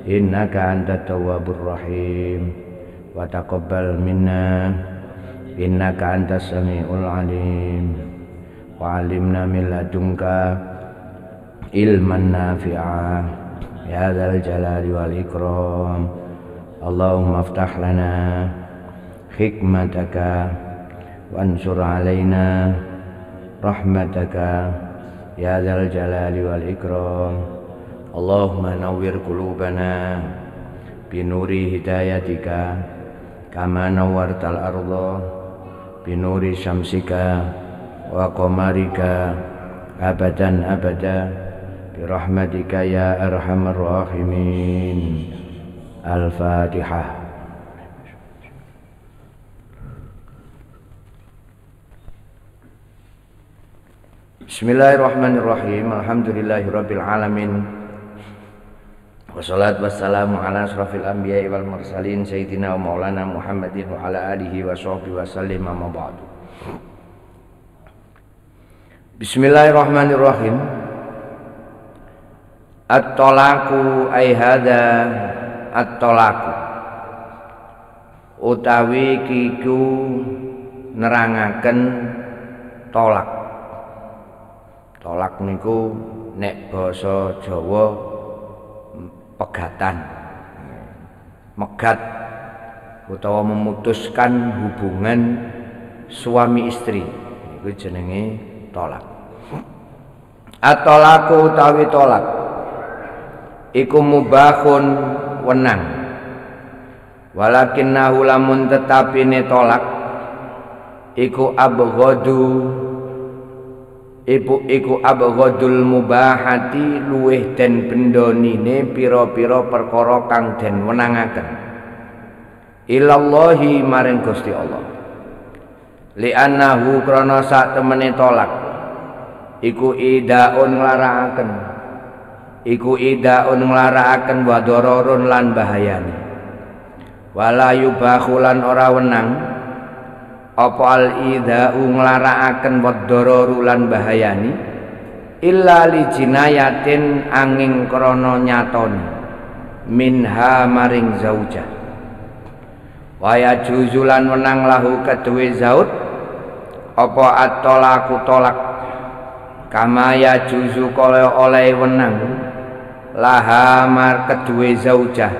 innaka antat tawwabur rahim wa taqabbal minna innaka antas samiul alim wa 'allimna min ladunka ilman nafi'a ya dzal jalali wal ikram. Allahumma aftah lana hikmataka wansur alaina rahmataka ya dzal jalali wal ikram. Allahumma nawwir qulubana binuri hidayatika kama nawwartal arda binuri syamsika wa qamarika abadan abada birahmatika ya arhamar rahimin. Al-Fatihah. Bismillahirrahmanirrahim. Alhamdulillahirabbil alamin. Wassalatu wassalamu ala asrafil anbiya'i wal mursalin sayyidina wa maulana Muhammadin wa ala alihi wa sahbihi wa sallim amma ba'du. Bismillahirrahmanirrahim. At-talaqu ay hadza at-talaqu utawi kiku nerangaken tolak. Tolak niku nek basa Jawa pegatan, megat utawa memutuskan hubungan suami istri, itu jenenge tolak. At-talaqu utawi tolak iku mubahun wenang, walakinnahu lamun tetapine tolak iku iku abghadul mubahati luweh den bendonine pira-pira perkara kang den wenangaken ilallahi maring Gusti Allah. Li'annahu krana sak temene tolak iku idaun nglarakaken wa dararun lan bahayane. Wala yubahulan ora wenang apa al-idha'u nglarakaken wadararu lan bahayani illa li jinayatin angin krana nyatoni minha maring zaujah. Wa yajuzulan wenang lahu kedue zaud apa at-talaqu tolak kama yajuzu kaya oleh wenang laha mar kedue zaujah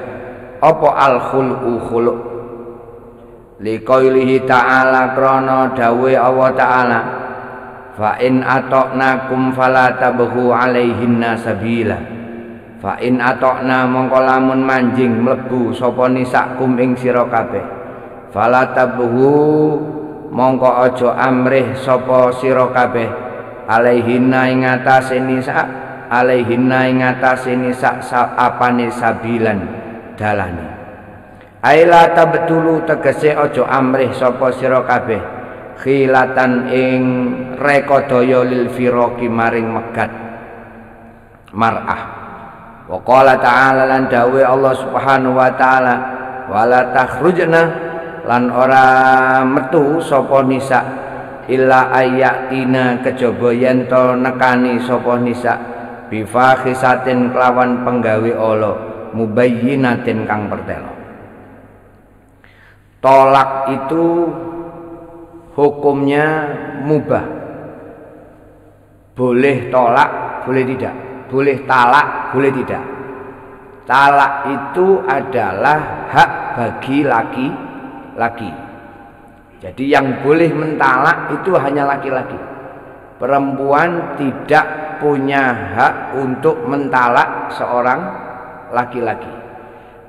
apa al-khul'u khulu' liqaulihi ta'ala krana dawe Allah ta'ala fa in ata'nakum fala tabghu 'alaihinna sabila. Fa in ata'na mongko lamun manjing mlebu sapa nisakum ing sira kabeh fala tabghu mongko aja amrih sapa sira kabeh 'alaihinna ing atase nisa apane sabilan dalane. Aila tabtulu tegese aja amrih sapa sira kabeh khilatan ing rekodaya lil firaqi maring megat mar'ah. Wa qala ta'ala lan dawe Allah Subhanahu wa ta'ala wala takhrujna lan ora metu sapa nisa illa ayatina kejaba yen to nekani sapa nisa bifahisatin kelawan penggawe Allah mubayyinatin kang pertela. Tolak itu hukumnya mubah. Boleh tolak, boleh tidak. Boleh talak, boleh tidak. Talak itu adalah hak bagi laki-laki. Jadi yang boleh mentalak itu hanya laki-laki. Perempuan tidak punya hak untuk mentalak seorang laki-laki.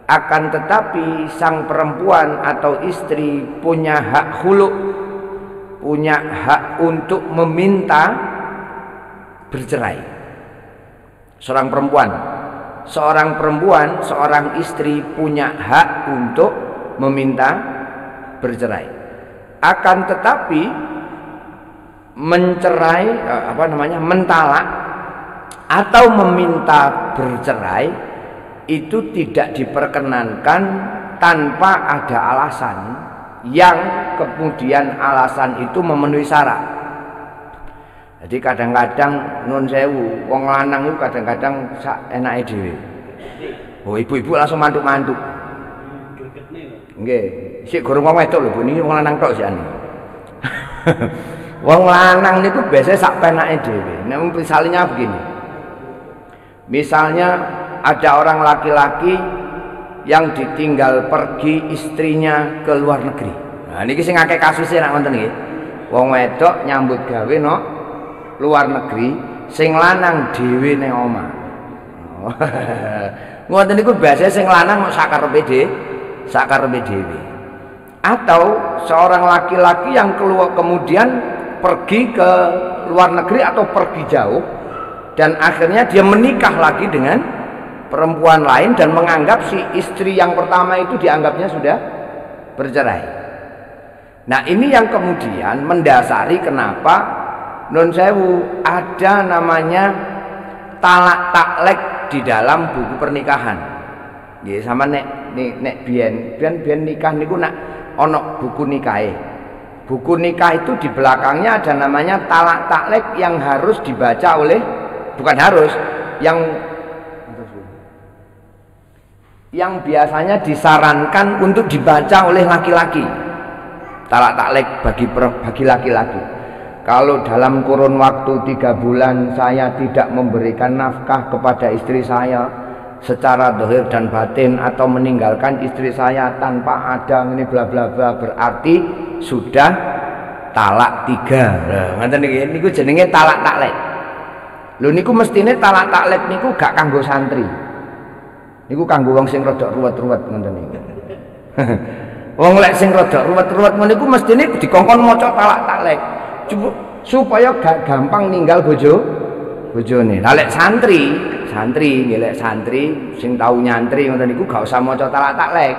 Akan tetapi sang perempuan atau istri punya hak khulu', punya hak untuk meminta bercerai. Seorang perempuan, seorang istri punya hak untuk meminta bercerai. Akan tetapi mencerai mentalak atau meminta bercerai itu tidak diperkenankan tanpa ada alasan yang kemudian alasan itu memenuhi syarat. Jadi kadang-kadang nun sewu wong lanang itu kadang-kadang sak enake dhewe. Oh, ibu-ibu langsung mantuk-mantuk. Nggih, sik gorong wong wedok lho, Bu, niki wong lanang tok sian. Wong lanang niku biasanya sak penake dhewe. Nek misalnya begini. Misalnya ada orang laki-laki yang ditinggal pergi istrinya ke luar negeri. Nah, niki sing akeh kasuse nek ngoten niki. Wong wedok nyambut gawe no luar negeri, sing lanang dhewe ning omah. Ngoten niku biasanya sing lanang mau sakarepe dhewe. Atau seorang laki-laki yang kemudian pergi ke luar negeri atau pergi jauh dan akhirnya dia menikah lagi dengan perempuan lain dan menganggap si istri yang pertama itu dianggapnya sudah bercerai. Nah, ini yang kemudian mendasari kenapa nun sewu ada namanya talak taklek di dalam buku pernikahan. Ya sama nek biyen nikah niku nak ono buku nikahe. Buku nikah itu di belakangnya ada namanya talak taklek yang harus dibaca oleh, bukan harus, yang biasanya disarankan untuk dibaca oleh laki-laki. Talak taklek bagi laki-laki. Kalau dalam kurun waktu 3 bulan saya tidak memberikan nafkah kepada istri saya secara zahir dan batin, atau meninggalkan istri saya tanpa ada ini bla bla bla, berarti sudah talak 3. Ngoten niki, niku jenenge talak taklek. Lho niku mestine talak taklek niku gak kanggo santri. Niku kanggo wong sing rada ruwet-ruwet ngoten niku. Wong lek sing rada ruwet-ruwet ngono niku mestine dikongkon maca talak taklek. Supaya gak gampang ninggal bojone. Lah lek santri sing tau nyantri ngoten niku gak usah maca talak taklek.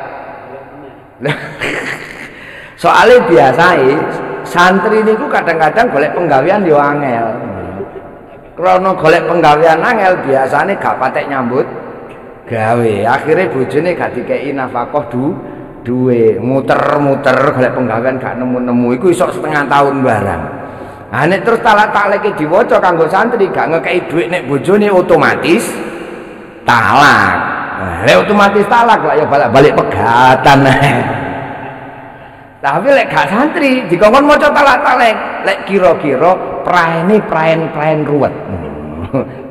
Soale biasae santri niku kadang-kadang golek penggawean yo angel. Krana golek penggawean angel biasane gak patek nyambut gawe. Akhire bojone gak dikeki nafkah duwe, muter-muter golek penggawean gak nemu-nemu, iku iso setengah tahun barang. Nah, nek terus talak takleke diwaca kanggo santri gak ngekeki dhuwit, nek bojone otomatis talak. Nah, lek otomatis talak lah ya balik pegatan. Tapi lek gak santri dikongkon maca talak taklek, lek kira-kira praen ruwet.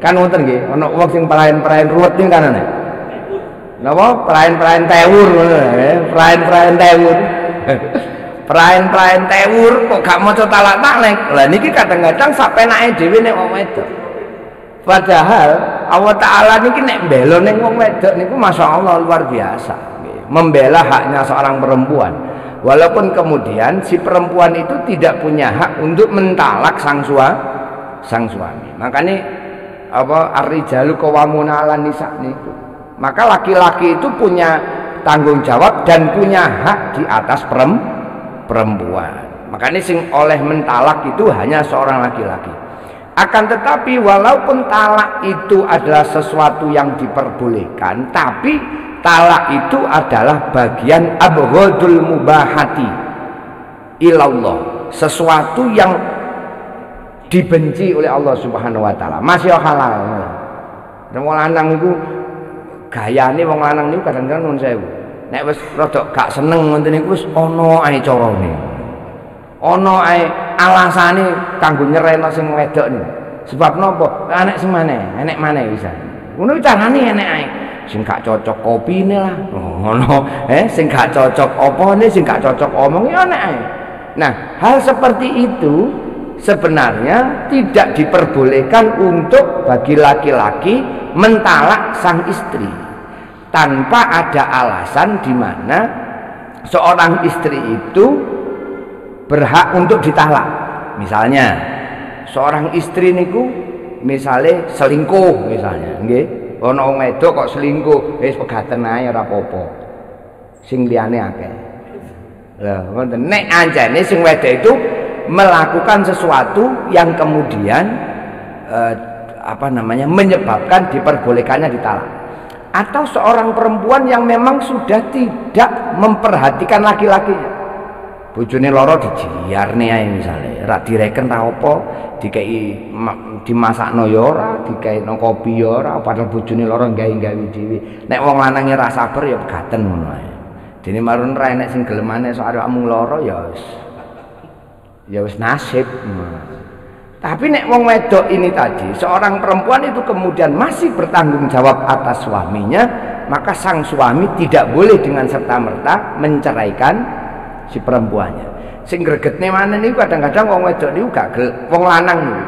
Kan wonten nggih, ana wong sing praen ruwet niku kan ana. Napa praen tewur ngono praen tewur. Praen tewur kok gak maca talak taklek. Lah niki kadang-kadang sak penake dhewe nek wong wedok. Padahal Allah Taala niki nek mbela ning wong wedok niku masyaallah luar biasa nggih. Membela haknya seorang perempuan. Walaupun kemudian si perempuan itu tidak punya hak untuk mentalak sang suami. Makanya apa ar-rijalu qawwamuna 'alan nisa niku. Maka laki-laki itu punya tanggung jawab dan punya hak di atas perempuan. Makanya sing oleh mentalak itu hanya seorang laki-laki. Akan tetapi walaupun talak itu adalah sesuatu yang diperbolehkan, tapi talak itu adalah bagian abghadul mubahati ilallah, sesuatu yang dibenci oleh Allah Subhanahu wa taala. Masih halal. Wong lanang iku gayane wong lanang niku kadang-kadang nuwun sewu. Nek wis rada gak seneng ngoten niku wis ana ae carane. Ana ae alasane kanggo nyereno sing wedok niku. Sebab napa? Enek sing maneh, enek maneh bisa. Ngono carane enek ae. Sing gak cocok kopine lah. Ngono, sing gak cocok opone, sing gak cocok omong ya enek ae. Nah, hal seperti itu sebenarnya tidak diperbolehkan untuk bagi laki-laki mentalak sang istri tanpa ada alasan di mana seorang istri itu berhak untuk ditalak. Misalnya seorang istri niku misalnya selingkuh misalnya, nggih. Ana wong wedok kok selingkuh, wis pegaten ae ora apa-apa. Sing liyane akeh. Lah, ngoten. Nek anjane sing wedok itu melakukan sesuatu yang kemudian menyebabkan diperbolehkannya ditalak. Atau seorang perempuan yang memang sudah tidak memperhatikan laki-lakinya. Bojone loro dijiarne ae misale, ra direken ra apa, dikei dimasakno ya ora, dikaitno kopi ya ora, padahal bojone lara gawe-gawe dhewe. Nek wong lanange ra sabar ya pegaten ngono ae. Dene marun ra enek sing gelemane sok awakmu lara ya wis nasib. Tapi nek wong wedok ini tadi, seorang perempuan itu kemudian masih bertanggung jawab atas suaminya, maka sang suami tidak boleh dengan serta-merta menceraikan si perempuannya. Sing gregetne maneh niku kadang-kadang wong wedok niku gak wong lanang niku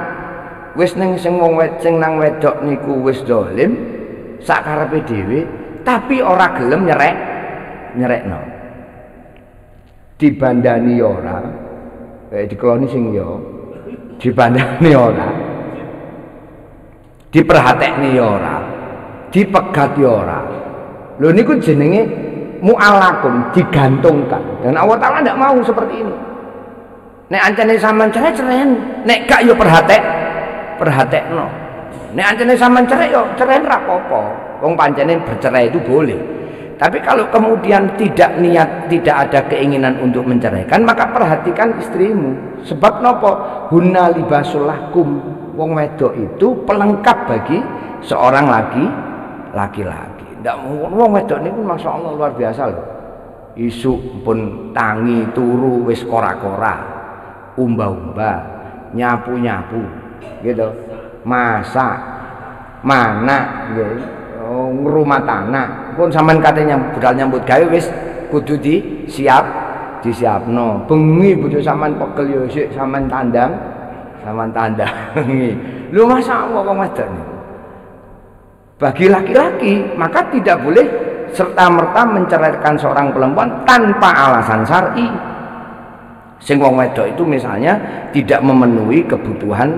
wis ning sing wong sing nang wedok niku wis dolim sak karepe dhewe tapi ora gelem nyerekno. Dibandani ora dikeloni sing yo dibandani ora, diperhatekne ora, dipegat ora. Lho niku jenenge mu'allaqun, digantungkan. Dan Allah Ta'ala tidak mau seperti ini. Nek ancane sampean cerai, nek gak yo perhatekno. Nek ancane sampean cerai yo cerai ra apa-apa. Wong pancene bercerai itu boleh. Tapi kalau kemudian tidak ada keinginan untuk menceraikan, maka perhatikan istrimu. Sebab nopo? Hunna libasul lakum. Wong wedok itu pelengkap bagi seorang laki-laki. Ndak wong wedok niku masyaallah luar biasa loh. Isuk pun tangi turu wis kora-kora. Umba-umba, nyapu-nyapu, gitu, masak, manak, gitu, ngurumah tanah. Pun sampean katanya budal nyambut gawe wis kudu disiapno. Bengi bojo sampean pegel yo sik sampean tandangi. Lho masyaallah wong wedok niku. Bagi laki-laki maka tidak boleh serta-merta menceraikan seorang perempuan tanpa alasan syar'i. Sing wong wedok itu misalnya tidak memenuhi kebutuhan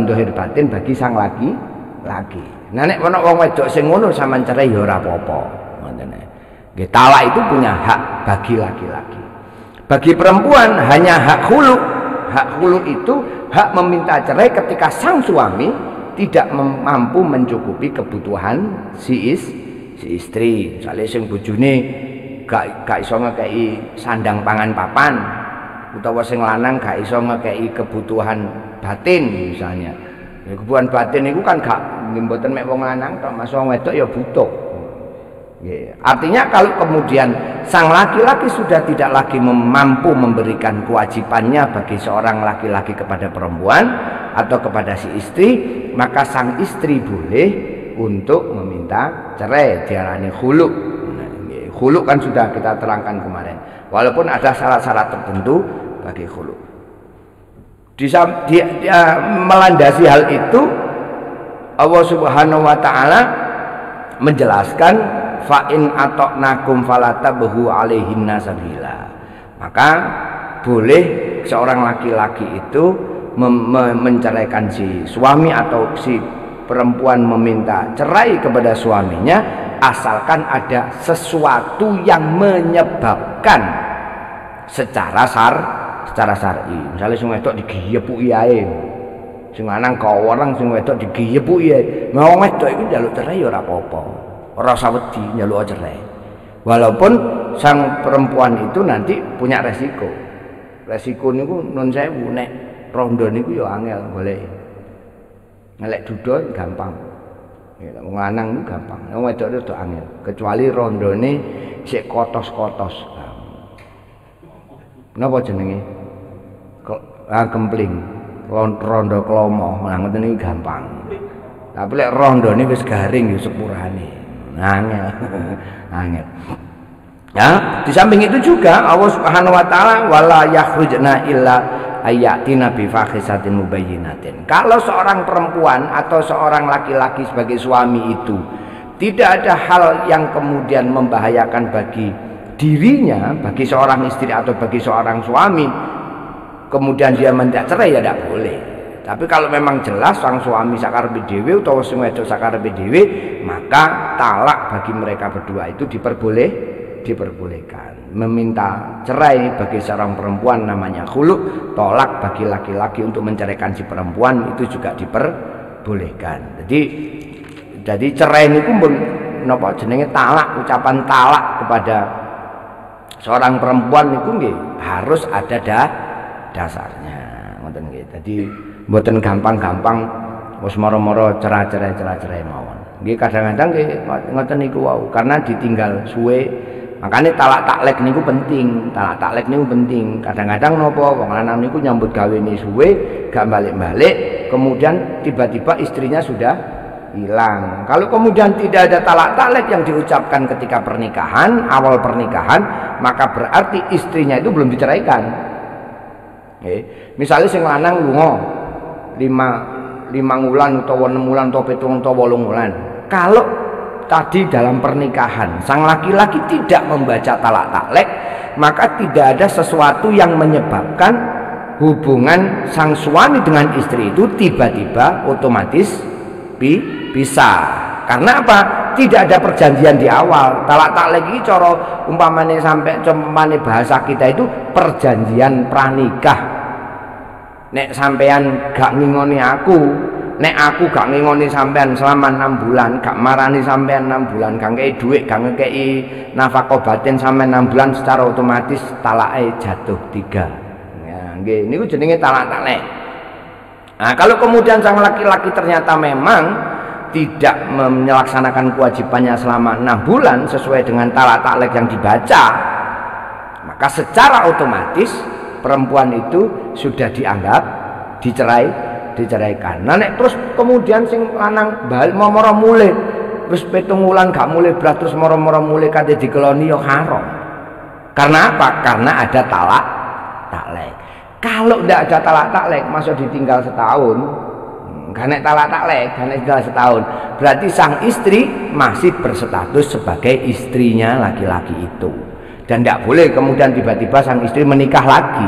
zahir batin bagi sang laki. Nah nek ana wong wedok sing ngono sampean cerai ya ora apa-apa. Ngoten nggih. Talak itu punya hak bagi laki-laki. Bagi perempuan hanya hak khulu. Hak khulu itu hak meminta cerai ketika sang suami tidak mampu mencukupi kebutuhan si istri. Misalnya sing bojone gak iso ngekei sandang pangan papan, utawa sing lanang gak iso ngekei kebutuhan batin misalnya. Ya, kebutuhan batin itu kan gak mboten mek wong lanang tok, mas wong wedok ya butuh. Ya, artinya kalau kemudian sang laki-laki sudah tidak lagi mampu memberikan kewajibannya bagi seorang laki-laki kepada perempuan atau kepada si istri, maka sang istri boleh untuk meminta cerai, diarani khulu. Khulu kan sudah kita terangkan kemarin. Walaupun ada syarat-syarat tertentu bagi khulu. Melandasi hal itu Allah Subhanahu wa taala menjelaskan fa in ataqnakum falatabhu alaihinna sabila. Maka boleh seorang laki-laki itu menceraikan si suami atau si perempuan meminta cerai kepada suaminya asalkan ada sesuatu yang menyebabkan secara syar'i. Misalnya sing wedok digiyepuki ae. Sing lanang kawareng sing wedok digiyepuki ae. Wong wedok iku njaluk cerai ya ora apa-apa. Ora usah wedi njaluk cerai. Walaupun sang perempuan itu nanti punya resiko. Resiko niku nun sewu nek rondo niku ya angel golek. Ngelek duda gampang. Ya, wong lanang niku gampang. Wong wedok itu angel. Kecuali rondone sik kotos-kotos. Napa jenenge? Gempling. Rondo klomo. Nah ngoten niku gampang. Tapi lek rondone wis garing ya sepurane. Angel. Angel. Ya, di samping itu juga Allah Subhanahu wa taala wala yakhrujna illa ayatina bi fakhisatin mubayyinatin. Kalau seorang perempuan atau seorang laki-laki sebagai suami itu tidak ada hal yang kemudian membahayakan bagi dirinya, bagi seorang istri atau bagi seorang suami, kemudian dia minta cerai ya tidak boleh. Tapi kalau memang jelas sang suami sakarepe dhewe utawa sing wedok sakarepe dhewe, maka talak bagi mereka berdua itu diperbolehkan. Meminta cerai bagi seorang perempuan namanya khulu, tolak bagi laki-laki untuk menceraikan si perempuan itu juga diperbolehkan. Jadi cerai niku pun napa jenenge talak, ucapan talak kepada seorang perempuan niku nggih harus ada dasarnya. Ngoten nggih. Jadi mboten gampang-gampang wis moro-moro cerai mawon. Nggih kadang-kadang nggih ngoten niku wau karena ditinggal suwe. Makanya talak taklek niku penting, Kadang-kadang napa wong lanang niku nyambut gawe ni suwe, gak balik-balik, kemudian tiba-tiba istrinya sudah hilang. Kalau kemudian tidak ada talak taklek yang diucapkan ketika pernikahan, awal pernikahan, maka berarti istrinya itu belum diceraikan. Misalnya sing lanang lunga 5 wulan utawa 6 wulan utawa 7 utawa 8 wulan. Kalau tadi dalam pernikahan sang laki-laki tidak membaca talak taklek, maka tidak ada sesuatu yang menyebabkan hubungan sang suami dengan istri itu tiba-tiba otomatis pisah. Karena apa? Tidak ada perjanjian di awal. Talak taklek iki cara umpamane bahasa kita itu perjanjian pranikah. Nek sampean gak ngingoni aku, nek aku gak ngingoni sampean selama 6 bulan, gak marani sampean 6 bulan, gak ngekei duit, gak ngekei nafkah batin sampean 6 bulan, secara otomatis talake jatuh 3. Ya, nggih, niku jenenge talak taklek. Nah, kalau kemudian sang laki-laki ternyata memang tidak melaksanakan kewajibannya selama 6 bulan sesuai dengan talak taklek yang dibaca, maka secara otomatis perempuan itu sudah dianggap diceraikan. Nah nek terus kemudian sing lanang bali moro mulih wis 7 wulan gak mulih blas terus moro mulih kate dikeloni ya haram. Karena apa? Karena ada talak taklek. Kalau ndak ada talak taklek masa ditinggal setahun. Gak talak taklek, gak tinggal setahun. Berarti sang istri masih berstatus sebagai istrinya laki-laki itu. Dan tidak boleh kemudian tiba-tiba sang istri menikah lagi.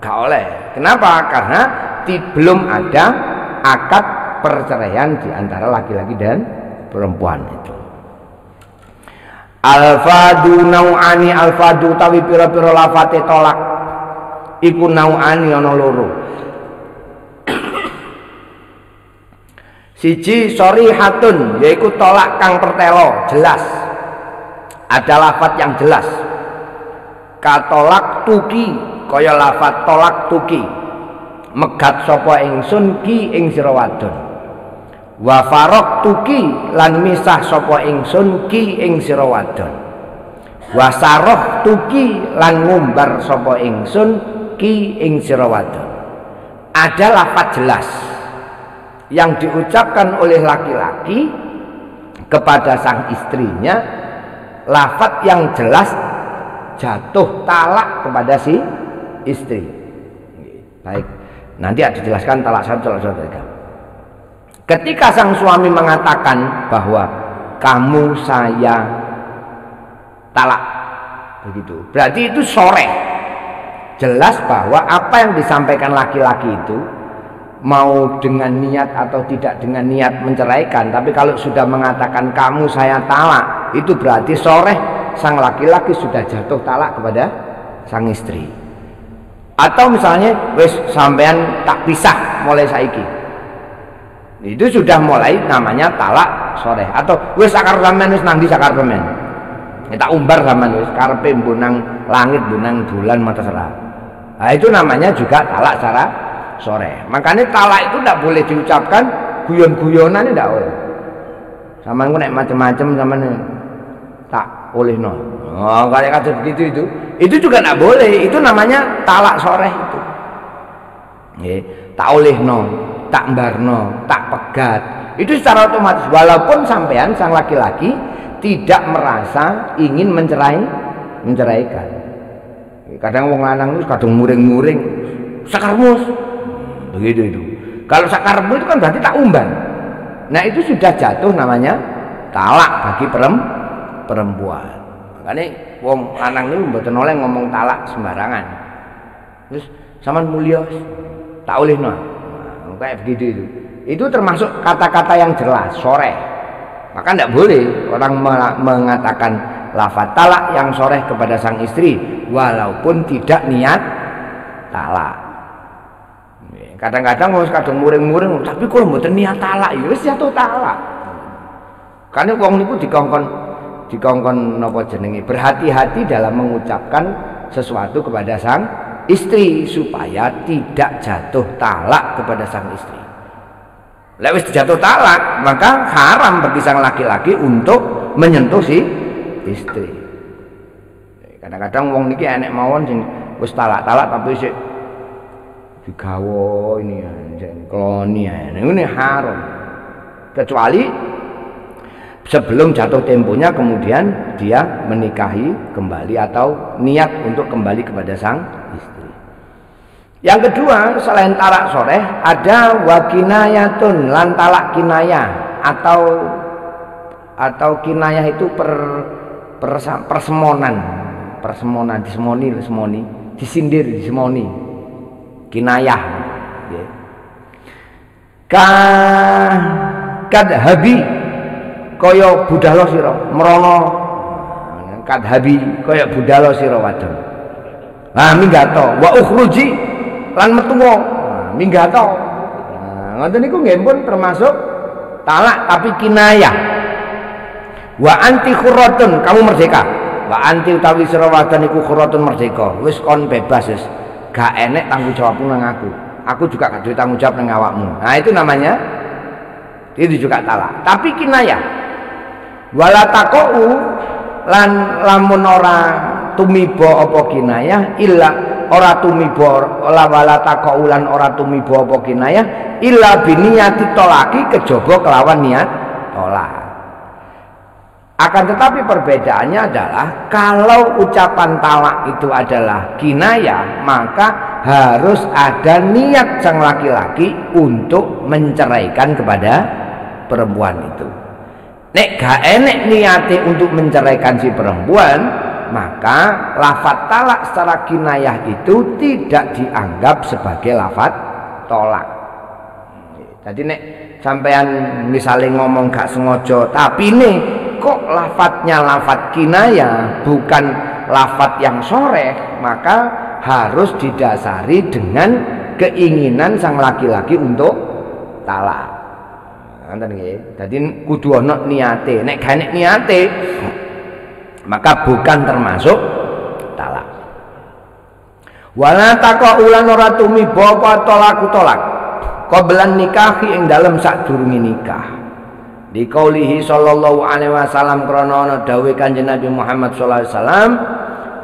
Gak oleh. Kenapa? Karena belum ada akad perceraian di antara laki-laki dan perempuan itu. Al-fadu nau'ani, al-fadu tawi pira-pira lafate tolak iku nau'ani ana loro. Siji shorihatun, yaiku tolak kang pertelo, jelas. Ada lafat yang jelas. Katolak tuki, kaya lafat tolak tuki. Megat sapa ingsun ki ing sira wadon. Wa faraq tuki lan misah sapa ingsun ki ing sira wadon. Wa sarah tuki lan ngumbar sapa ingsun ki ing sira wadon. Ada lafat jelas yang diucapkan oleh laki-laki kepada sang istrinya, lafat yang jelas jatuh talak kepada si istri. Baik, nanti ada dijelaskan talak 1, talak 2, talak 3. Ketika sang suami mengatakan bahwa kamu saya talak, begitu, berarti itu soreh, jelas bahwa apa yang disampaikan laki-laki itu mau dengan niat atau tidak dengan niat menceraikan, tapi kalau sudah mengatakan kamu saya talak, itu berarti soreh sang laki-laki sudah jatuh talak kepada sang istri. Atau misalnya wis sampean tak pisah mulai saiki, itu sudah mulai namanya talak soreh. Atau wis sakar sampean wis nang ndi sakar sampean, tak umbar sampean wis karepe mbunang langit mbunang bulan mata terserah. Nah, itu namanya juga talak secara sore. Makanya talak itu tidak boleh diucapkan guyon-guyonan, tidak boleh. Sama aku nek macam-macam sama tak boleh no. Oh, kayak kata begitu itu juga tidak boleh. Itu namanya talak sore itu. Tak oleh no, tak mbarno, tak pegat. Itu secara otomatis walaupun sampean sang laki-laki tidak merasa ingin menceraikan. Kadang wong lanang itu kadang muring-muring, sakarmus. Begitu itu. Kalau sakarmu itu kan berarti tak umban. Nah itu sudah jatuh namanya talak bagi perempuan. Makanya wong lanang ini mboten oleh ngomong talak sembarangan. Terus sampean mulya tak oleh no. Nah, kayak begitu itu. Itu termasuk kata-kata yang jelas, sore. Maka tidak boleh orang mengatakan lafaz talak yang sore kepada sang istri walaupun tidak niat talak. Kadang-kadang wong kadang muring-muring, tapi kalau mboten niat talak ya wis jatuh talak. Karena wong niku dikongkon napa jenenge, berhati-hati dalam mengucapkan sesuatu kepada sang istri supaya tidak jatuh talak kepada sang istri. Lek wis jatuh talak, maka haram bagi sang laki-laki untuk menyentuh si istri. Kadang-kadang wong niki enek mawon sing wis talak-talak tapi sik digawa ini ya, kloni ya. Ini haram. Kecuali sebelum jatuh temponya kemudian dia menikahi kembali atau niat untuk kembali kepada sang istri. Yang kedua, selain talak soreh ada wakinayatun lan talak kinayah atau kinayah itu persemonan disemoni disindir disemoni kinayah kadhabi kaya budhalo sira merono kadhabi kaya budhalo sira wadon minggato wa ukhruji lan metuwa minggato ngoten niku nggih pun termasuk talak tapi kinayah. Wa anti khurratun kamu merdeka, wa anti utawi sira wadon iku khurratun merdeka wis kon bebas wis gak enek tanggung jawabmu nang aku juga gak duwe tanggung jawab nang awakmu. Nah itu namanya itu juga talak tapi kinayah. Wala taqau lan lamun ora tumiba apa kinayah illa ora tumiba wala taqau lan ora tumiba apa kinayah illa biniyati tolaki kejaba kelawan niat tolak. Akan tetapi perbedaannya adalah kalau ucapan talak itu adalah kinayah maka harus ada niat sang laki-laki untuk menceraikan kepada perempuan itu. Nek gak enek niate untuk menceraikan si perempuan, maka lafaz talak secara kinayah itu tidak dianggap sebagai lafaz tolak. Jadi nek sampean misalnya ngomong gak sengaja tapi nih kok lafadznya lafaz kinayah bukan lafaz yang soreh, maka harus didasari dengan keinginan sang laki-laki untuk talak. Ngoten nggih. Dadi kudu ana niate. Nek gak enek niate maka bukan termasuk talak. Wala taqaulan ora tumiba apa talaku tolak. Qablan nikahi ing dalem sadurunge nikah. Di qaulihi sallallahu alaihi wasallam krana ana dawuh Kanjeng Nabi Muhammad sallallahu alaihi wasallam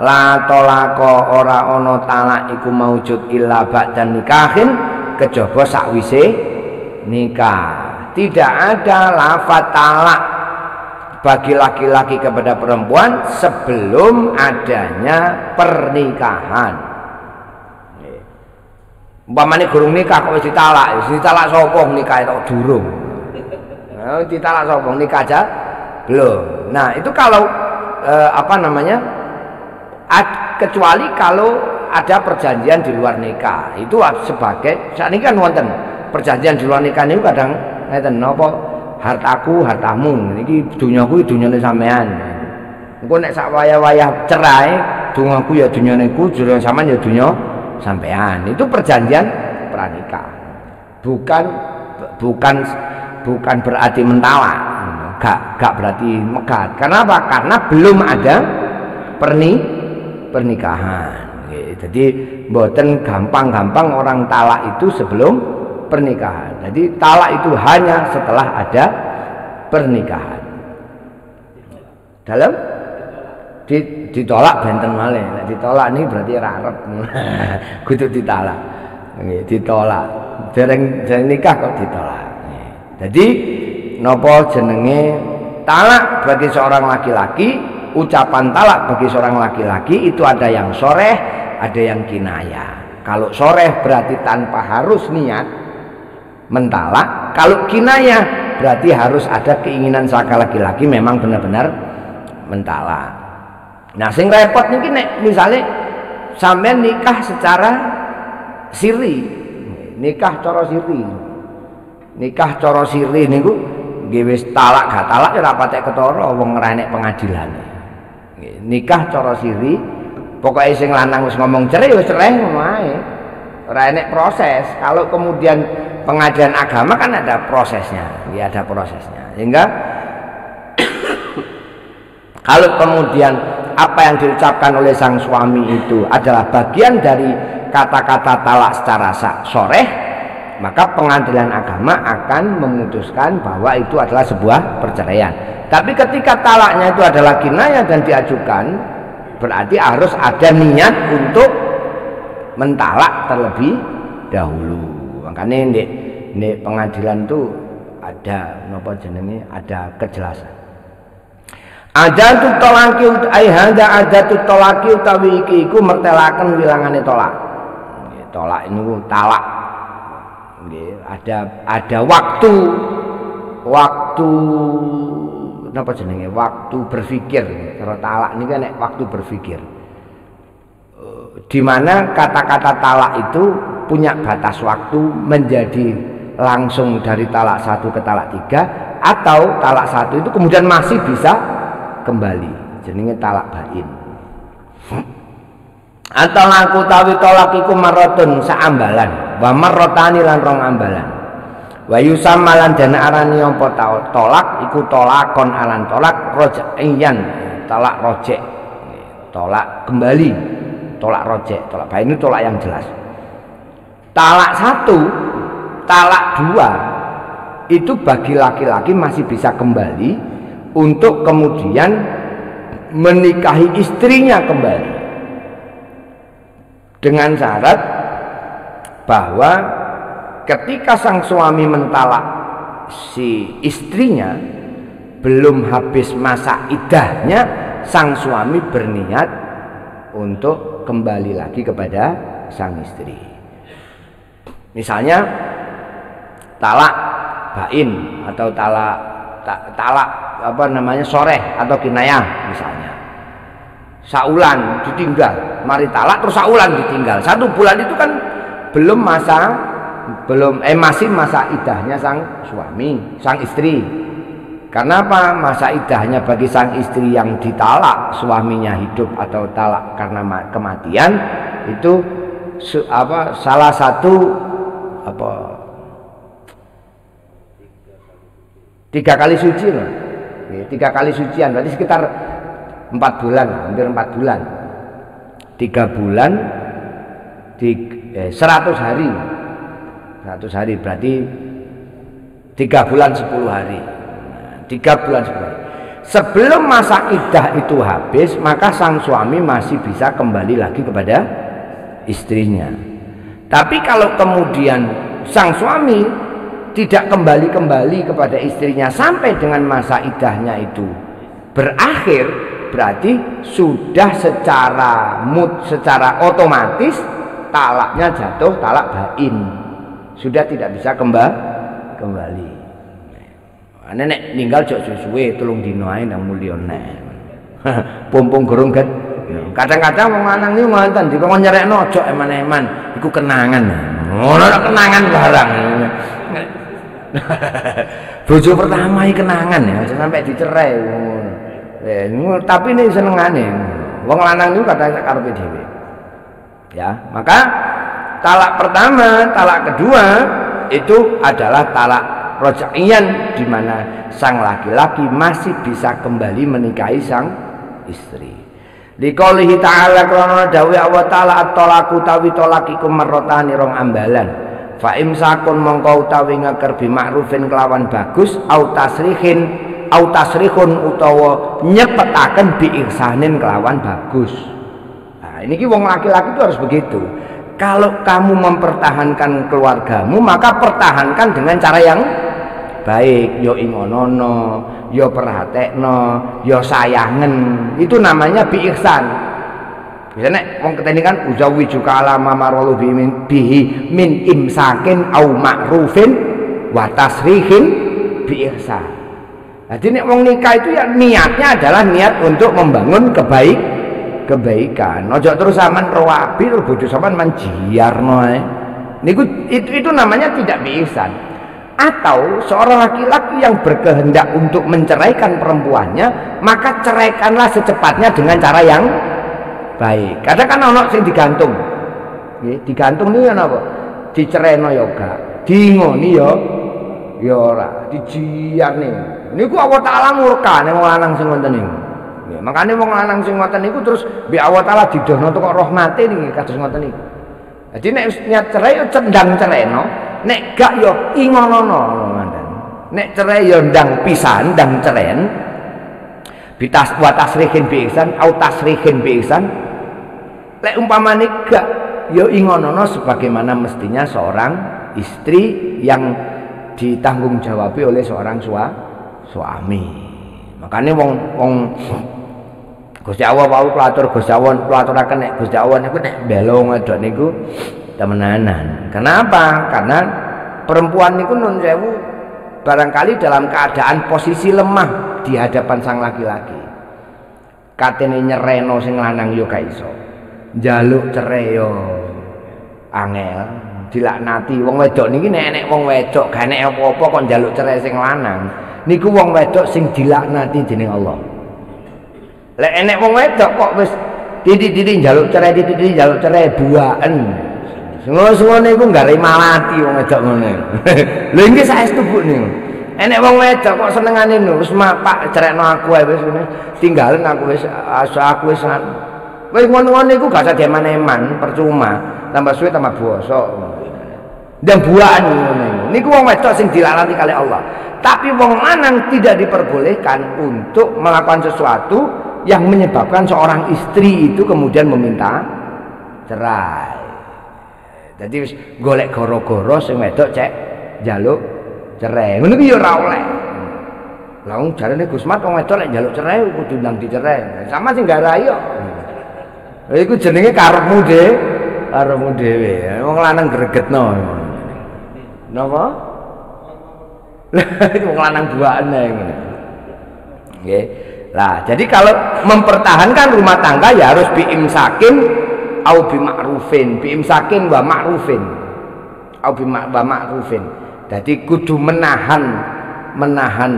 la talaqa ora ana talak iku maujud illa ba'da nikahin kejaba sakwise nikah. Tidak ada lafaz talak bagi laki-laki kepada perempuan sebelum adanya pernikahan. Umpamane gurung nikah kok wis ditalak sapa nikah tok durung. Nah, ditalak sapa nikah aja belum. Nah, itu kalau kecuali kalau ada perjanjian di luar nikah. Itu sebagai saat ini kan wonten perjanjian di luar nikah niku kadang ngeten napa hartaku hartamu niki dunyaku dunyane sampean. Engko nek sak wayah-wayah cerai dunyaku ya dunyaneku jero sampean ya dunya sampean. Itu perjanjian pranikah. Bukan berarti mentalak. Gak berarti megat. Kenapa? Karena belum ada pernikahan. Jadi mboten gampang-gampang orang talak itu sebelum pernikahan. Jadi talak itu hanya setelah ada pernikahan. Dalam ditolak benten malih. Nek ditolak ini berarti rarep. Kudu ditalak. Nggih, ditolak. Dereng nikah kok ditolak. Jadi napa jenenge talak bagi seorang laki-laki, ucapan talak bagi seorang laki-laki itu ada yang soreh, ada yang kinayah. Kalau soreh berarti tanpa harus niat mentalak, kalau kinayah berarti harus ada keinginan sang laki-laki memang benar-benar mentalak. Nah, sing repot niki nek misale sampean nikah secara siri, nikah cara siri. Nikah cara siri niku nggih wis talak gak talak ya ora patek ketara wong ora enek pengadilane. Nikah cara siri, pokoke sing lanang wis ngomong cerai wis cerai ngono ae. Ora enek proses. Kalau kemudian pengadilan agama kan ada prosesnya, ya ada prosesnya. Sehingga kalau kemudian apa yang diucapkan oleh sang suami itu adalah bagian dari kata-kata talak secara soreh, maka pengadilan agama akan memutuskan bahwa itu adalah sebuah perceraian. Tapi ketika talaknya itu adalah kinayah dan diajukan, berarti harus ada niat untuk mentalak terlebih dahulu. Makanya di pengadilan itu ada napa jenenge, ada kejelasan. Ada tu tolaki ada tu tolaki utawi iki iku mertelaken wilangane tolak. Tolak ini talak. Ada waktu napa jenenge, waktu berpikir. Kalau talak ini kan waktu berpikir. Di mana kata-kata talak itu punya batas waktu menjadi langsung dari talak 1 ke talak 3, atau talak 1 itu kemudian masih bisa kembali, jenenge talak bain. Atau aku tawi tolak iku marotun saambalan, wa marotani lan rong ambalan. Wa yusamalan dan arani apa tolak iku tolakon alan tolak rojaiyan, talak rojek, tolak kembali, tolak rojek, tolak bain itu tolak yang jelas. Talak 1, talak 2 itu bagi laki-laki masih bisa kembali untuk kemudian menikahi istrinya kembali, dengan syarat bahwa ketika sang suami mentalak si istrinya belum habis masa iddahnya, sang suami berniat untuk kembali lagi kepada sang istri. Misalnya talak bain atau talak apa namanya soreh atau kinayah, misalnya saulan ditinggal, mari talak terus saulan ditinggal, 1 bulan itu kan masih masa iddahnya sang suami, sang istri. Karena apa? Masa iddahnya bagi sang istri yang ditalak suaminya hidup atau talak karena kematian itu salah satu 3 kali suci loh. 3 kali sucian berarti sekitar 4 bulan, hampir 4 bulan. 3 bulan di 100 hari. 100 hari berarti 3 bulan 10 hari. 3 bulan 10 hari. Sebelum masa iddah itu habis, maka sang suami masih bisa kembali lagi kepada istrinya. Tapi kalau kemudian sang suami tidak kembali kepada istrinya sampai dengan masa iddahnya itu berakhir, berarti sudah secara otomatis talaknya jatuh talak bain, sudah tidak bisa kembali. Nenek ninggal jok suwe tulung dino ae nang mulya nek. Pompong gorong gat. Kadang-kadang wong lanang niku ngoten dikon nyerekno aja eman-eman, iku kenangan. Ngono kenangan barang. Bojo pertama iki kenangan ya, aja sampai dicerai. Tapi ini senengane. Wong lanang niku kadang karepe dhewe. Ya, maka talak pertama, talak kedua itu adalah talak rojaiyan, di mana sang laki-laki masih bisa kembali menikahi sang istri. Liqaulihi ta'ala krana dawuh Allah ta'ala at-talaqu tawi talaq iku marrotani rong ambalan. Fa imsakun mongko utawi ngeker bi ma'rufin kelawan bagus au tasrihun utawa nyepetaken bi ihsanin kelawan bagus. Nah, ini ki wong laki-laki itu harus begitu. Kalau kamu mempertahankan keluargamu, maka pertahankan dengan cara yang baik, yo ingonono, yo perhatekno, yo sayangen. Itu namanya bi ihsan. Biasanya wong keteni kan ujawi juga alama marwalu bihi min imsakin au ma'rufin wa tasrihin bi ihsan. Jadi nek wong nikah itu ya niatnya adalah niat untuk membangun kebaikan. Ojo terus sampean rawabi terus bojo sampean menjiarno ae. Niku itu namanya tidak bi ihsan. Atau seorang laki-laki yang berkehendak untuk menceraikan perempuannya, maka ceraikanlah secepatnya dengan cara yang baik. Kadang kan ono sing digantung. Nggih, digantung niku napa? Dicereno ya gak, dingoni ya ora, dijiarne. Niku Allah Taala murka ning wong lanang sing ngoten niku. Ya, makanya wong lanang sing ngoten niku terus mbek Allah taala didohno kok rahmate niki kados ngoten niku. Jadi nek niat cerai yo cendang cereno, nek gak yo ingonono ngoten. Nek cerai yo ndang pisan, ndang ceren. Bitas wa tasrihin bi ihsan au tasrihin bi ihsan. Lek umpamane gak yo ingonono sebagaimana mestinya seorang istri yang ditanggung jawabi oleh seorang suami. Makanya wong Gusti Allah wau pelatur Gusti Allah pelaturaken nek Gusti Allah niku nek belo ngedok niku temenanan. Kenapa? Karena perempuan niku nun sewu barangkali dalam keadaan posisi lemah di hadapan sang laki-laki. Katene nyereno sing lanang yo gak iso. Njaluk cerai yo angel, dilaknati. Wong wedok niki nek wong wedok gak enek apa-apa kok njaluk cerai sing lanang. Niku wong wedok sing dilaknati dening Allah. Lek enek wong wedok kok wis titik-titik njaluk cerai, titik-titik njaluk cerai buaken. Ngono-ngono niku gare malati wong wedok ngene. Lha iki saestu Bu niku. Enek wong wedok kok senengane lho wis Pak cerekno aku ae wis ngene. Tinggalen aku wis aku wis wis ngono-ngono niku gak usah deman-eman, percuma. Tambah suwe tambah bosok. Dan buakan ngono niku wong wedok sing dilarang kali Allah. Tapi wong lanang tidak diperbolehkan untuk melakukan sesuatu yang menyebabkan seorang istri itu kemudian meminta cerai. Jadi wis golek goro-goro sing wedok cek njaluk cerai. Ngono ki ya ora oleh. Lah wong jarene Gusmat wong wedok lek njaluk cerai kudu ndang dicerai. Sama sing garai yo. Lha iku jenenge karepmu dhewe. Wong lanang gregetno. Napa? Wong lanang duane ngene. Nggih. Lah, jadi kalau mempertahankan rumah tangga ya harus biimsakin au bima'rufin, biimsakin wa ma'rufin. Au bima'rufin. Jadi kudu menahan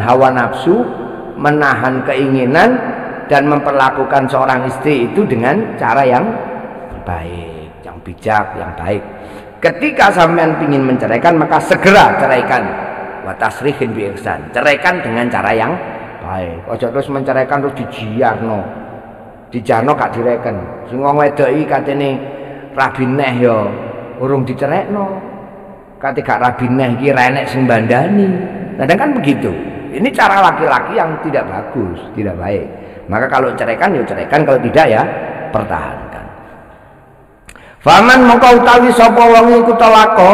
hawa nafsu, menahan keinginan dan memperlakukan seorang istri itu dengan cara yang baik, yang bijak, yang baik. Ketika sampean ingin menceraikan maka segera ceraikan. Wa tasrihin bi ihsan. Ceraikan dengan cara yang baik. Ojo terus menceraikan terus dijiarno. Dijarno gak direken. Sing wong wedok iki katene rabi neh ya urung dicerekno. Kate gak rabi neh iki renek sing bandani. Kadang kan begitu. Ini cara laki-laki yang tidak bagus, tidak baik. Maka kalau ceraikan ya ceraikan, kalau tidak ya pertahankan. Faman mongko utawi sapa wong iku talaka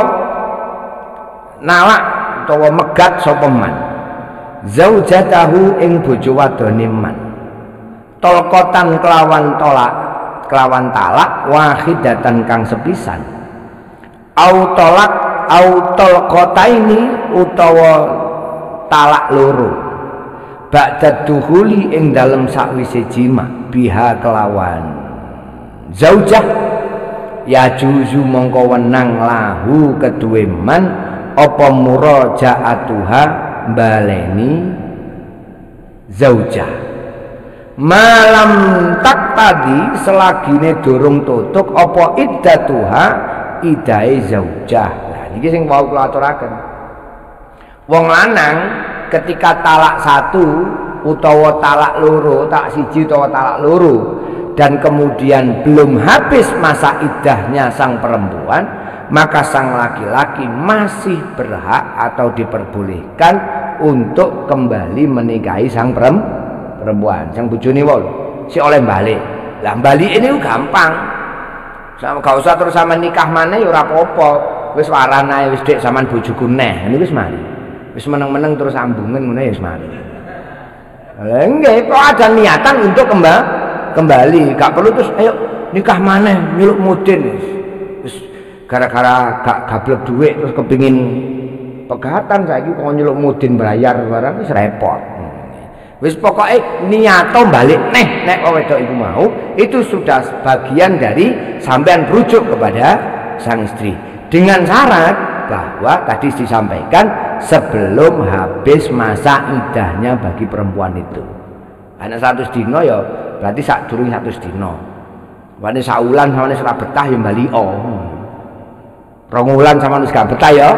nalak utawa megat sapa man zaujatahu ing bojo wadone man tolkotan kelawan talak wahidatan kang sepisan au tolkotaini utawa talak loro ba'da duhuli ing dalem sakwise jima biha kelawan zaujah ya juzu mongko wenang lahu kedue man apa murajaatuha baleni zaujah malam tak tadi selagine durung tutuk apa iddatuha idae zaujah. Nah iki sing wau kula aturaken. Wong lanang ketika talak satu utawa talak loro, talak siji utawa talak loro dan kemudian belum habis masa iddahnya sang perempuan, maka sang laki-laki masih berhak atau diperbolehkan untuk kembali menikahi sang perempuan, sang bojone wol, si oleh balik. Lah balik ini gampang. Sama gak usah terus sama nikah mana ya ora apa-apa. Wis warana wis dek sampean bojoku neh, ini wis mari. Wis meneng-meneng terus ambungen ngono ya wis mari. Lah nggih, kok ada niatan untuk kembali, gak perlu terus ayo nikah mana nyeluk mudin wis gara-gara gak gablek duit terus kepingin pegatan saiki kok nyeluk mudin bayar barang wis repot. Wis pokoke niato balik nek wedok iku mau itu sudah bagian dari sampean rujuk kepada sang istri dengan syarat bahwa tadi disampaikan sebelum habis masa idahnya bagi perempuan itu. Anak 100 dino ya berarti sak durung 100 dino. Wane saulan samane ora betah ya balio. 2 wulan samane wis gak betah ya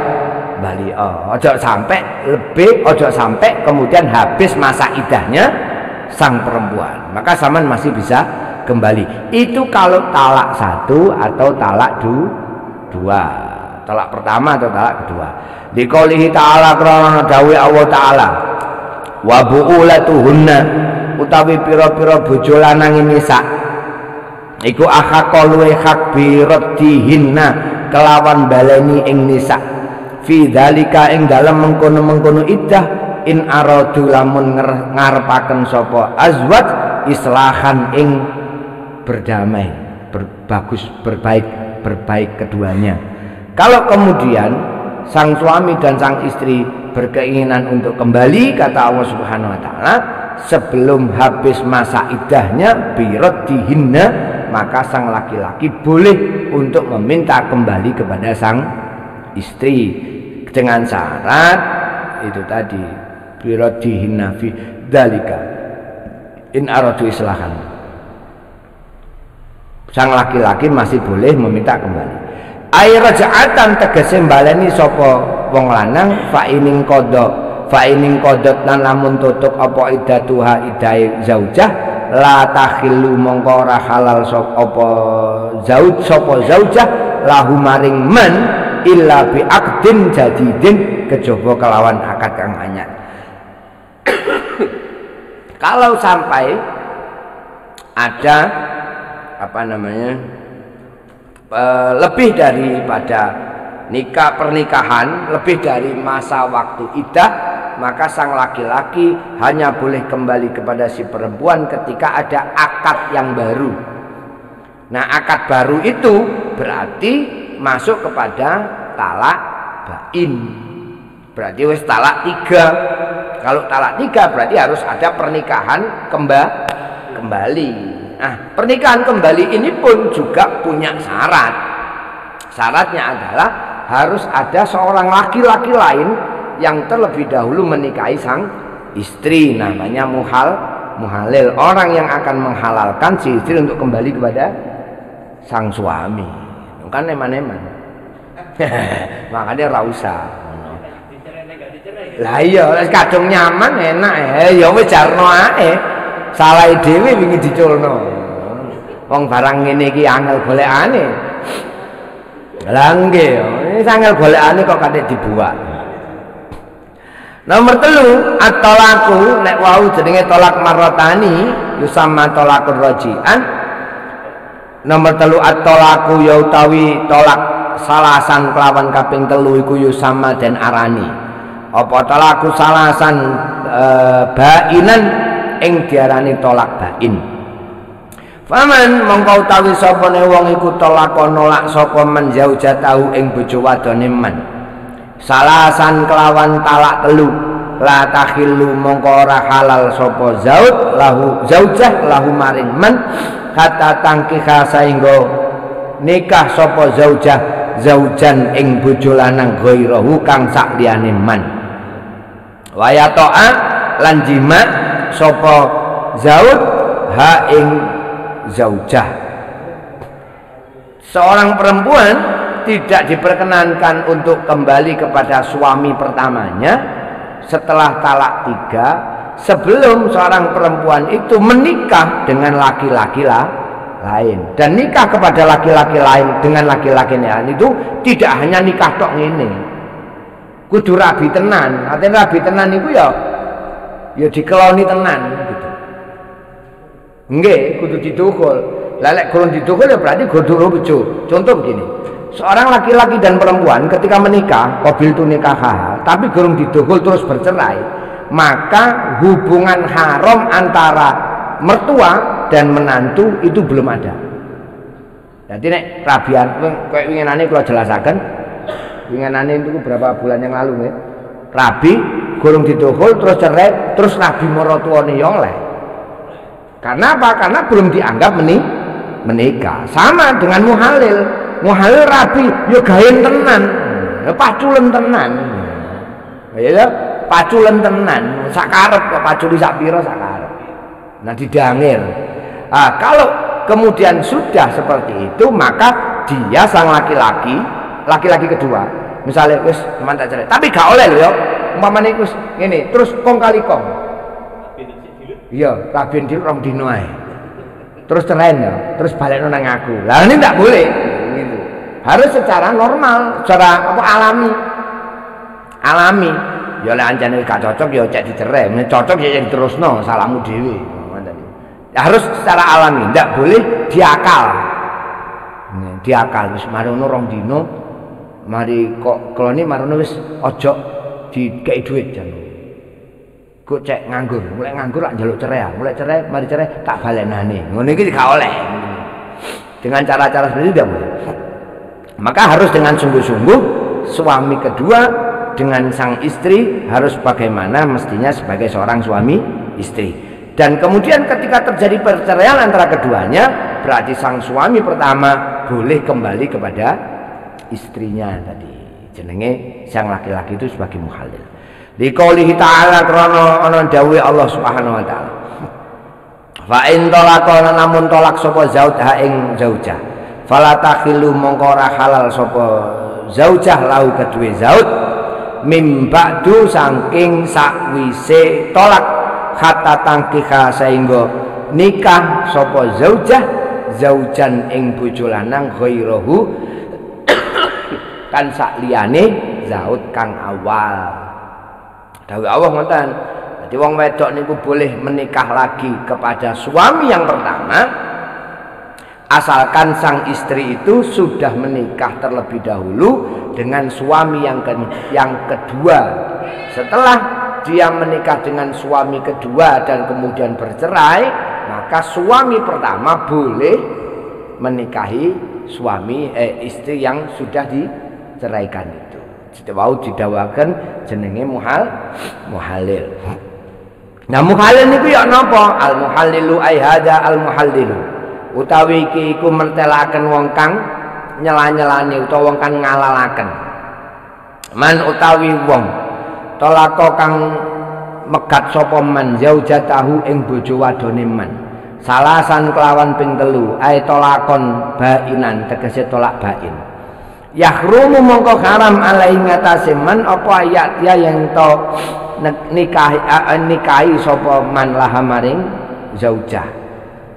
balio. Ojo sampai lebih, ojo sampai kemudian habis masa idahnya sang perempuan, maka sampean masih bisa kembali. Itu kalau talak satu atau talak dua, talak pertama atau talak kedua. Di qoulihi ta'ala krana dawuh Allah taala, wa bu'ulatuhunna utawi pira-pira bojo lanang nisa iku akhaqqa luwe hak biraddihinna kelawan baleni ing nisa fi dzalika ing dalem mengkono-mengkono iddah in aradu lamun ngarepaken sapa azwaj islahan ing berdamai, berbagus, berbaik keduanya. Kalau kemudian sang suami dan sang istri berkeinginan untuk kembali, kata Allah Subhanahu wa taala, sebelum habis masa iddahnya biraddihinna, maka sang laki-laki boleh untuk meminta kembali kepada sang istri dengan syarat itu tadi, biraddihinna fi dzalika in aradu islahan. Sang laki-laki masih boleh meminta kembali. Ai raja'atan tegese baleni sapa wong lanang fa ining qadot lan lamun tutuk apa iddatuha iddahe zaujah la takhillu mongko ora halal sapa zaujah lahu maring man illa bi aqdin jadidin kejaba kelawan akad kang anyar. Kalau sampai ada lebih daripada pernikahan, lebih dari masa waktu iddah, maka sang laki-laki hanya boleh kembali kepada si perempuan ketika ada akad yang baru. Nah, akad baru itu berarti masuk kepada talak bain, berarti wis talak 3. Kalau talak 3 berarti harus ada pernikahan kembali. Nah, pernikahan kembali ini pun juga punya syarat. Syaratnya adalah harus ada seorang laki-laki lain yang terlebih dahulu menikahi sang istri, namanya muhalil, orang yang akan menghalalkan si istri untuk kembali kepada sang suami. Kan eman-eman. Makanya rausa. Lah iya, kadung nyaman enak ya wis jarno ae. Salah dhewe wingi diculno. Wong barang ngene iki angel golekane. Lah nggih, iki angel golekane kok katik dibuat. Nomor 3, at-talaqu nek wau jenenge tolak marratani yusamma talaqur raji'an. Nomor 3 at-talaqu ya utawi tolak salasan kelawan kaping 3 iku yusamma den arani. Apa talaqu salasan bainan ing diarani tolak bain. Faman mongko utawi sapane wong iku tolak nolak sapa men zaujatahu ing bojo wadone man. Salasan kelawan talak 3 la takhillu mongko ora halal sapa zaujah lahu maring man hatta tangkiha saengga nikah sapa zaujah zaujan ing bojo lanang ghairahu kang sak liyane man. Wa yata'a lan jima sapa zaud ha ing zaujah. Seorang perempuan tidak diperkenankan untuk kembali kepada suami pertamanya setelah talak 3 sebelum seorang perempuan itu menikah dengan laki-laki lain. Dan nikah kepada laki-laki lain dengan laki-laki lain itu tidak hanya nikah tok ngene, kudu rabi tenan. Artinya rabi tenan itu ya dikeloni tenan gitu. Nggih, kudu didukul. Lah lek kurang didukul ya berarti kudu rujuk. Contoh begini. Seorang laki-laki dan perempuan ketika menikah, qabil tu nikah, tapi kurang didukul terus bercerai, maka hubungan haram antara mertua dan menantu itu belum ada. Jadi nek rabian kayak winginane kula jelasaken. Winginane itu beberapa bulan yang lalu nggih. Rabi gurung didukul terus cerai, terus rabi maratuwane ya oleh. Karena apa? Karena belum dianggap menikah. Sama dengan muhalil. Muhalil rabi ya gayen tenan. Ya paculen tenan. Ya paculen tenan. Sak karep kok paculi sak pira sak karep. Nah didangil. Ah, kalau kemudian sudah seperti itu, maka dia sang laki-laki kedua, misalnya wis teman tak cerai, tapi gak oleh lho ya, umpamane wis ngene, terus kong kali kong. Iya, Rabian di rong dino ae. Terus cerai ya, terus balik nang aku. Lah ini tidak boleh gitu. Harus secara normal, secara apa alami. Ya lek anjane gak cocok ya cek dicerai, nek cocok ya diterusno salahmu dhewe. Ya, harus secara alami, tidak boleh diakal. Diakal wis marono rong dino, mari kok klone marono wis ojo dikei dhuwit jan. Kok cek nganggur, mulai nganggur lak njaluk cerai, mulai cerai, mari cerai tak balenane. Ngono iki gak oleh. Dengan cara-cara seperti itu tidak boleh. Maka harus dengan sungguh-sungguh suami kedua dengan sang istri harus bagaimana mestinya sebagai seorang suami istri. Dan kemudian ketika terjadi perceraian antara keduanya, berarti sang suami pertama boleh kembali kepada istrinya tadi. Jenenge sang laki-laki itu sebagai muhalil. Liqaulihi ta'ala krana ana dawuhe Allah Subhanahu wa taala. Fa in talaqa namun tolak sapa zaujah ing zaujah. Fala takhilu mongko ora halal sapa zaujah lahu kedue zauj mim ba'du saking sakwise tolak hatta tangkika sehingga nikah sapa zaujah zaujan ing bojo lanang ghairahu kan sak liyane zauj kang awal. Dawuh Allah ngoten. Jadi wong wedok niku boleh menikah lagi kepada suami yang pertama asalkan sang istri itu sudah menikah terlebih dahulu dengan suami yang kedua. Setelah dia menikah dengan suami kedua dan kemudian bercerai, maka suami pertama boleh menikahi istri yang sudah diceraikan itu. Wau didawaken jenenge muhalil. Nah muhalil niku ya napa? Al muhallilu ai hada al muhallilu. Utawi iki iku mertelaken wong kang nyela-nyelani utawa wong kang ngalalaken. Man utawi wong tolako kang megat sapa man zaujatahu ing bojo wadone man. Salasan kelawan ping 3 ai tolakon bainan tegese tolak bain. Yahrumu mongko haram alai ngatasi man apa ayat dia yang to nikahi sapa man laha maring zaujah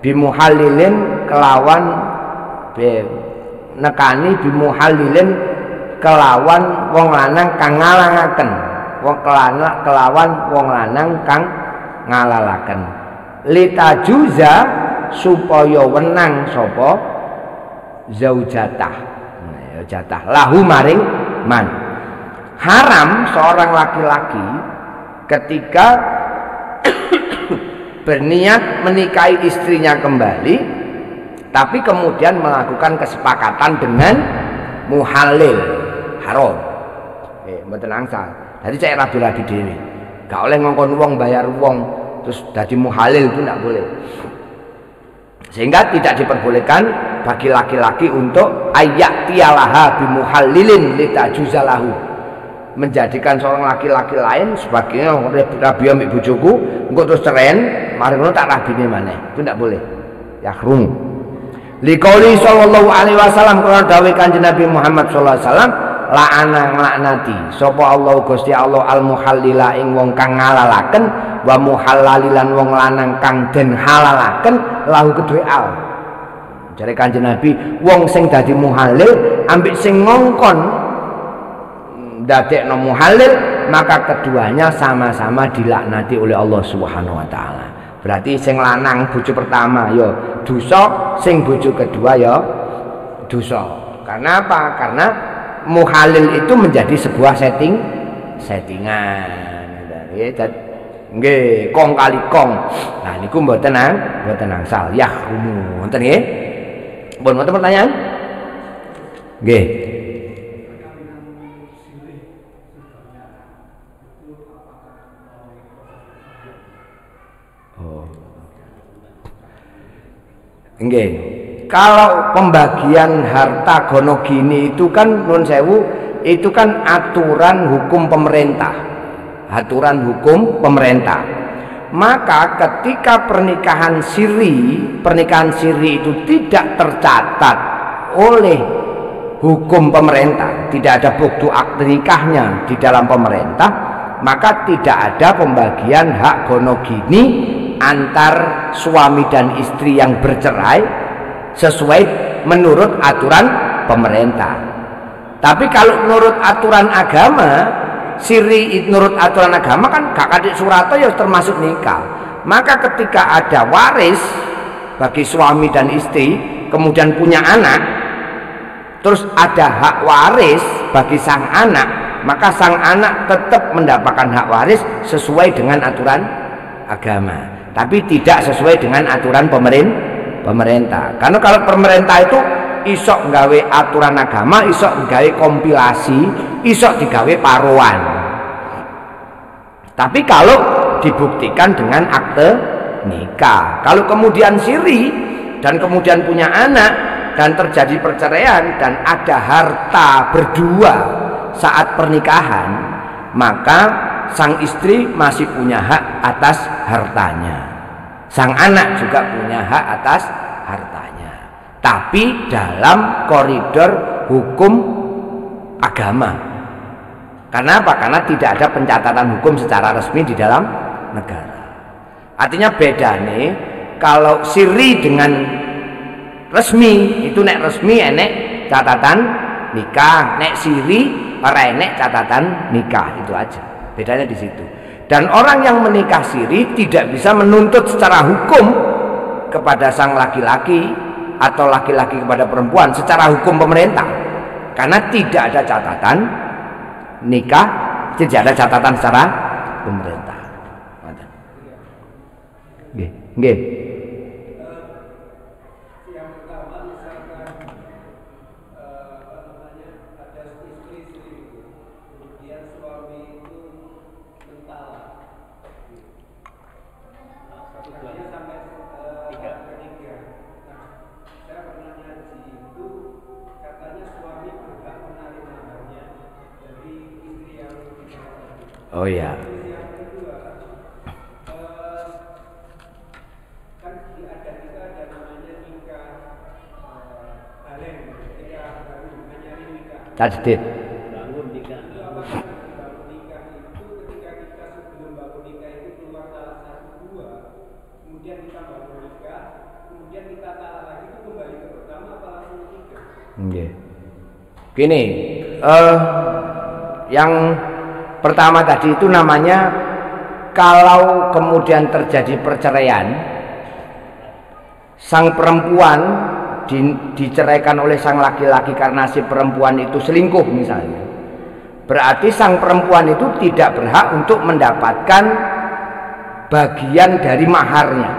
bimuhalilin kelawan nekani bimuhalilin kelawan wong lanang kang ngalangaken kelawan wong lanang kang ngalalaken litajuza supaya wenang sapa zaujatah jatah lahu maring man. Haram seorang laki-laki ketika berniat menikahi istrinya kembali tapi kemudian melakukan kesepakatan dengan muhalil haram. Mboten angsal. Jadi cek rabi-rabi dhewe. Gak oleh ngongkon wong bayar wong terus dadi muhalil itu tidak boleh. Sehingga tidak diperbolehkan bagi laki-laki untuk ayat tialaha bimuhallilin litajuzalahu, menjadikan seorang laki-laki lain sebagainya rabi ambek bojoku engko terus ceren mari ngono tak rabine maneh. Itu tidak boleh. Yahrum. Liqauli sallallahu alaihi wasallam kana dawuh Kanjeng Nabi Muhammad sallallahu alaihi wasallam la'ana nglaknati sapa Allah Gusti Allah al muhallila ing wong kang ngalalaken wa muhallalilan wong lanang kang den halalaken lahu kedue al. Jare Kanjeng Nabi wong sing dadi muhalil ambek sing ngongkon ndadekno muhalil maka keduanya sama-sama dilaknati oleh Allah Subhanahu wa taala. Berarti sing lanang bojo pertama ya dosa, sing bojo kedua ya dosa. Karena apa? Karena muhalil itu menjadi sebuah settingan. Nggih, kong kali kong. Nah niku mboten angsal. Yahrumu. Ngoten nggih. Pun wonten pertanyaan? Nggih. Oh. Nggih. Kalau pembagian harta gono gini itu kan nun sewu, itu kan aturan hukum pemerintah. Aturan hukum pemerintah. Maka ketika pernikahan siri itu tidak tercatat oleh hukum pemerintah, tidak ada bukti akte nikahnya di dalam pemerintah, maka tidak ada pembagian hak gono gini antar suami dan istri yang bercerai sesuai menurut aturan pemerintah. Tapi kalau menurut aturan agama, siri menurut aturan agama kan kakak adik surato ya termasuk nikah. Maka ketika ada waris bagi suami dan istri, kemudian punya anak, terus ada hak waris bagi sang anak, maka sang anak tetap mendapatkan hak waris sesuai dengan aturan agama, tapi tidak sesuai dengan aturan pemerintah. Karena kalau pemerintah itu isok nggawe aturan agama, isok nggawe kompilasi, isok digawe paruan. Tapi kalau dibuktikan dengan akte nikah, kalau kemudian siri dan kemudian punya anak dan terjadi perceraian dan ada harta berdua saat pernikahan, maka sang istri masih punya hak atas hartanya, sang anak juga punya hak atas hartanya, tapi dalam koridor hukum agama. Karena apa? Karena tidak ada pencatatan hukum secara resmi di dalam negara. Artinya beda nih, kalau siri dengan resmi itu, nek resmi enek catatan nikah, nek siri ora enek catatan nikah, itu aja bedanya di situ. Dan orang yang menikah siri tidak bisa menuntut secara hukum kepada sang laki-laki atau laki-laki kepada perempuan secara hukum pemerintah, karena tidak ada catatan nikah, tidak ada catatan secara pemerintah. Nggih. Oh ya. Tajdid. Bangun nikah. Ketika kita sebelum bangun nikah itu keluar salah satu dua, kemudian kita bangun nikah, kemudian kita talak lagi, itu kembali ke pertama apa langsung ketiga? Nggih. Gini, yang pertama tadi itu namanya kalau kemudian terjadi perceraian, sang perempuan diceraikan oleh sang laki-laki karena si perempuan itu selingkuh misalnya, berarti sang perempuan itu tidak berhak untuk mendapatkan bagian dari maharnya.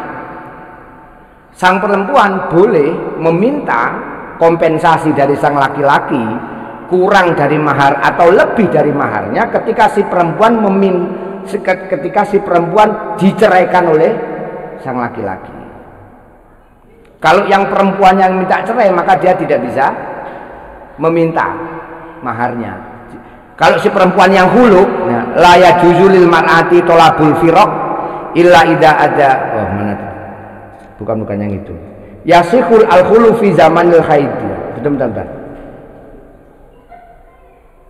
Sang perempuan boleh meminta kompensasi dari sang laki-laki kurang dari mahar atau lebih dari maharnya ketika si perempuan diceraikan oleh sang laki-laki. Kalau yang perempuan yang minta cerai, maka dia tidak bisa meminta maharnya. Kalau si perempuan yang hulu, la yajuzu lil mar'ati tolabul firaq illa idza ada. Oh, mana? Bukan yang itu. Yasikhul al-khulu fi zamanil haid. Bentar.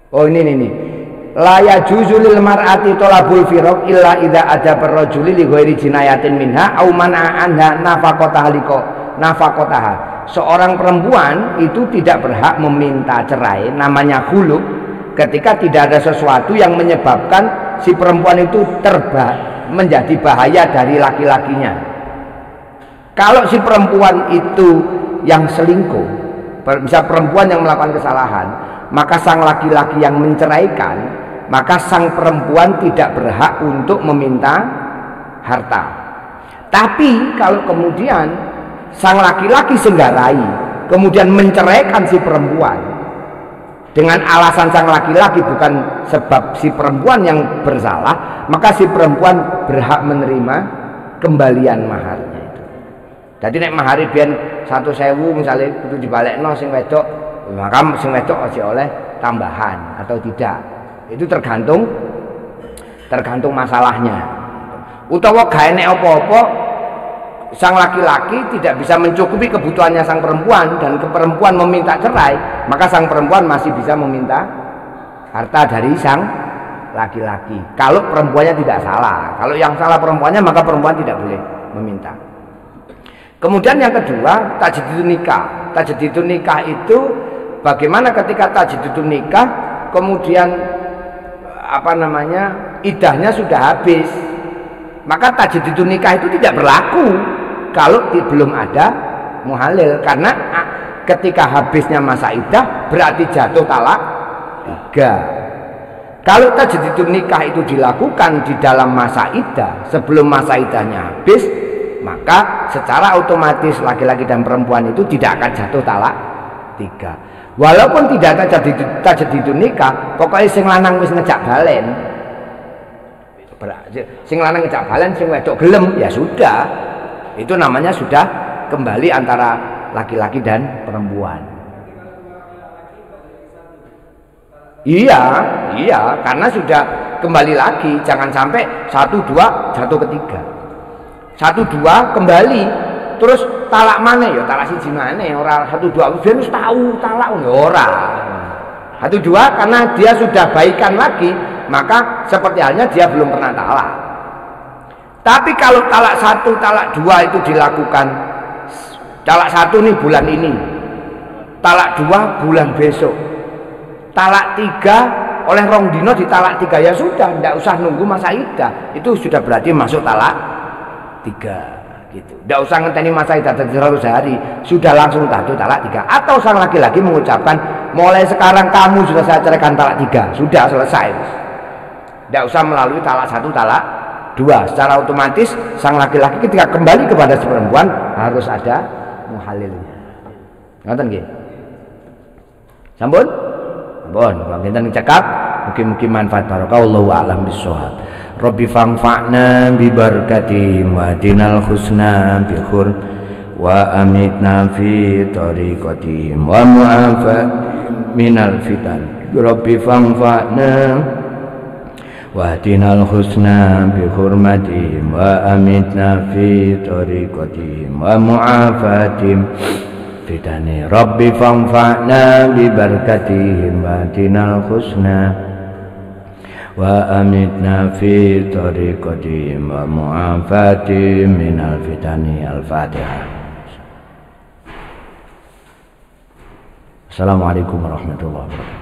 Oh ini. La yajuzu lil mar'ati tolabul firaq illa idza ada barrajuli li ghairi jinayatin minha au man'a anha nafaqataha. Seorang perempuan itu tidak berhak meminta cerai, namanya khulu, ketika tidak ada sesuatu yang menyebabkan si perempuan itu menjadi bahaya dari laki-lakinya. Kalau si perempuan itu yang selingkuh, bisa perempuan yang melakukan kesalahan, maka sang laki-laki yang menceraikan, maka sang perempuan tidak berhak untuk meminta harta. Tapi kalau kemudian sang laki-laki senggarai, kemudian menceraikan si perempuan dengan alasan sang laki-laki bukan sebab si perempuan yang bersalah, maka si perempuan berhak menerima kembalian maharnya itu. Jadi nek mahari biyen 1.000 misalnya kudu dibalekno sing wedok, maka sing wedok aja oleh tambahan atau tidak. Itu tergantung masalahnya. Utawa gawe nek apa-apa sang laki-laki tidak bisa mencukupi kebutuhannya sang perempuan dan perempuan meminta cerai, maka sang perempuan masih bisa meminta harta dari sang laki-laki. Kalau perempuannya tidak salah, kalau yang salah perempuannya, maka perempuan tidak boleh meminta. Kemudian yang kedua, tajdidun nikah. Tajdidun nikah itu bagaimana ketika tajdidun nikah kemudian idahnya sudah habis, maka tajdidun nikah itu tidak berlaku kalau belum ada muhalil, karena ketika habisnya masa idah berarti jatuh talak 3. Kalau tajdidun nikah itu dilakukan di dalam masa idah sebelum masa idahnya habis, maka secara otomatis laki-laki dan perempuan itu tidak akan jatuh talak 3. Walaupun tidak ada tajdidun nikah, pokoknya sing lanang wis ngejak balen. Sing lanang ngejak balen, sing wedok gelem, ya sudah. Itu namanya sudah kembali antara laki-laki dan perempuan. Iya, karena sudah kembali lagi. Jangan sampai 1, 2 jatuh ke 3. 1, 2 kembali, terus talak mana ya, talak siji mana ora 1, 2 dia harus tahu talak ya ora. 1, 2 karena dia sudah baikan lagi, maka seperti halnya dia belum pernah talak. Tapi kalau talak 1, talak 2 itu dilakukan, talak 1 nih bulan ini, talak 2 bulan besok, talak 3 oleh rong dino di talak 3, ya sudah, tidak usah nunggu masa idah, itu sudah berarti masuk talak 3 gitu. Tidak usah ngenteni masa idah 100 hari, sudah langsung jatuh talak 3. Atau sang laki-laki mengucapkan, mulai sekarang kamu sudah saya ceraikan talak 3, sudah selesai. Tidak usah melalui talak 1, talak 2. Secara otomatis sang laki-laki ketika kembali kepada si perempuan harus ada muhalilnya. Ngoten nggih? Sampun? Sampun. Kalau kita cekap, mungkin manfaat barokah. Wallahu a'lam bishawab. Rabbi fangfa'na bi barakatihim wa dinal husna bi khur wa amitna fi tariqatihim wa mu'afa minal fitan. Rabbi fangfa'na wa dinal husna bi hurmatihim wa amitna fi tariqatihim wa mu'afatihim fitani. Rabbi fangfa'na bi barakatihim wa dinal husna wa amitna fi tariqatihim wa mu'afatihim minal fitani. Al-Fatihah. Assalamualaikum warahmatullahi wabarakatuh.